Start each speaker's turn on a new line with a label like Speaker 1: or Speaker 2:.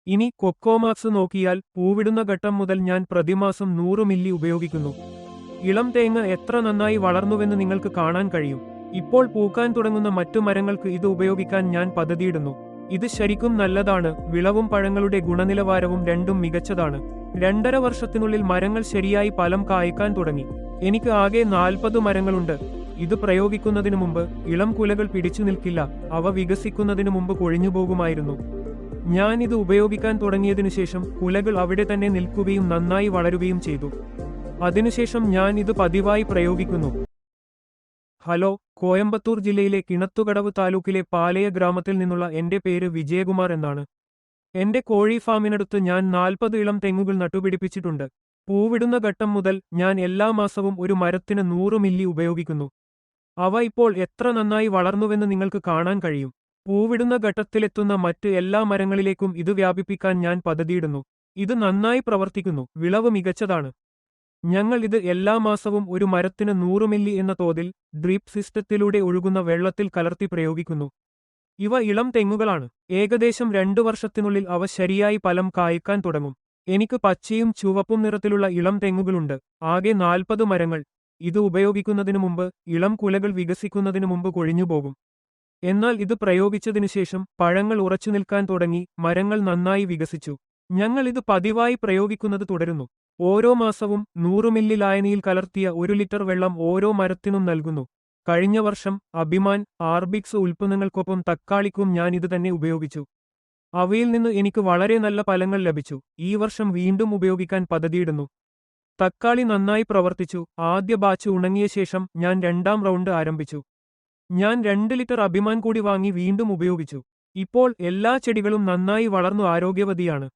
Speaker 1: ഇനി കൊക്കോമാക്സ് നോക്കിയാൽ പൂവിടുന്ന ഘട്ടം മുതൽ ഞാൻ പ്രതിമാസം 100 മില്ലി ഉപയോഗിക്കുന്നു. ഇളം തേങ്ങ എത്ര നന്നായി വളർന്നുവെന്ന് നിങ്ങൾക്ക് കാണാൻ കഴിയും. ഇപ്പോൾ പൂക്കാൻ തുടങ്ങുന്ന മറ്റു മരങ്ങൾക്ക് ഇത് ഉപയോഗിക്കാൻ ഞാൻ പദ്ധതിയിടുന്നു. ഇത് ശരിക്കും നല്ലതാണ്. വിളവും പഴങ്ങളുടെ ഗുണനിലവാരവും രണ്ടും മികച്ചതാണ്. 2.5 വർഷത്തിനുള്ളിൽ മരങ്ങൾ ശരിയായി ഫലം കായ്ക്കാൻ തുടങ്ങി. എനിക്ക് ആകെ 40 മരങ്ങളുണ്ട്. ഇത് പ്രയോഗിക്കുന്നതിനു മുമ്പ് ഇളം കുലകൾ പിടിച്ചു നിൽക്കില്ല, അവ വികസിക്കുന്നതിനു മുമ്പ് കൊഴിഞ്ഞുപോകുമായിരുന്നു. ഞാൻ ഇത് ഉപയോഗിക്കാൻ തുടങ്ങിയതിനു ശേഷം കുലകൾ അവിടെ തന്നെ നിൽക്കുകയും നന്നായി വളരുകയും ചെയ്തു. അതിനുശേഷം ഞാൻ ഇത് പതിവായി പ്രയോഗിക്കുന്നു. ഹലോ, കോയമ്പത്തൂർ ജില്ലയിലെ കിണത്തുകടവ് താലൂക്കിലെ പാലയ ഗ്രാമത്തിൽ നിന്നുള്ള എന്റെ പേര് വിജയകുമാർ എന്നാണ്. എന്റെ കോഴി ഫാമിനടുത്ത് ഞാൻ 40 ഇളം തെങ്ങുകൾ നട്ടുപിടിപ്പിച്ചിട്ടുണ്ട്. പൂവിടുന്ന ഘട്ടം മുതൽ ഞാൻ എല്ലാ മാസവും ഒരു മരത്തിന് 100 മില്ലി ഉപയോഗിക്കുന്നു. അവ ഇപ്പോൾ എത്ര നന്നായി വളർന്നുവെന്ന് നിങ്ങൾക്ക് കാണാൻ കഴിയും. പൂവിടുന്ന ഘട്ടത്തിലെത്തുന്ന മറ്റ് എല്ലാ മരങ്ങളിലേക്കും ഇത് വ്യാപിപ്പിക്കാൻ ഞാൻ പദ്ധതിയിടുന്നു. ഇത് നന്നായി പ്രവർത്തിക്കുന്നു. വിളവ് മികച്ചതാണ്. ഞങ്ങൾ ഇത് എല്ലാ മാസവും ഒരു മരത്തിന് 100 മില്ലി എന്ന തോതിൽ ഡ്രിപ്പ് സിസ്റ്റത്തിലൂടെ ഒഴുകുന്ന വെള്ളത്തിൽ കലർത്തി പ്രയോഗിക്കുന്നു. ഇവ ഇളം തെങ്ങുകളാണ്. ഏകദേശം 2 വർഷത്തിനുള്ളിൽ അവ ശരിയായി ഫലം കായ്ക്കാൻ തുടങ്ങും. എനിക്ക് പച്ചയും ചുവപ്പും നിറത്തിലുള്ള ഇളം തെങ്ങുകളുണ്ട്. ആകെ 40 മരങ്ങൾ. ഇത് ഉപയോഗിക്കുന്നതിനു മുമ്പ് ഇളം കുലകൾ വികസിക്കുന്നതിനു മുമ്പ് കൊഴിഞ്ഞുപോകും. എന്നാൽ ഇത് പ്രയോഗിച്ചതിനുശേഷം പഴങ്ങൾ ഉറച്ചു നിൽക്കാൻ തുടങ്ങി, മരങ്ങൾ നന്നായി വികസിച്ചു. ഞങ്ങൾ ഇത് പതിവായി പ്രയോഗിക്കുന്നത് തുടരുന്നു. ഓരോ മാസവും 100 മില്ലി ലായനിയിൽ കലർത്തിയ 1 ലിറ്റർ വെള്ളം ഓരോ മരത്തിനും നൽകുന്നു. കഴിഞ്ഞ വർഷം അഭിമാൻ ആർബിക്സ് ഉൽപ്പന്നങ്ങൾക്കൊപ്പം തക്കാളിക്കും ഞാൻ ഇത് തന്നെ ഉപയോഗിച്ചു. അവയിൽ നിന്ന് എനിക്ക് വളരെ നല്ല ഫലങ്ങൾ ലഭിച്ചു. ഈ വർഷം വീണ്ടും ഉപയോഗിക്കാൻ പദ്ധതിയിടുന്നു. തക്കാളി നന്നായി പ്രവർത്തിച്ചു. ആദ്യ ബാച്ച് ഉണങ്ങിയ ശേഷം ഞാൻ 2ാം റൗണ്ട് ആരംഭിച്ചു. ഞാൻ 2 ലിറ്റർ അഭിമാൻ കൂടി വാങ്ങി വീണ്ടും ഉപയോഗിച്ചു. ഇപ്പോൾ എല്ലാ ചെടികളും നന്നായി വളർന്നു ആരോഗ്യവതിയാണ്.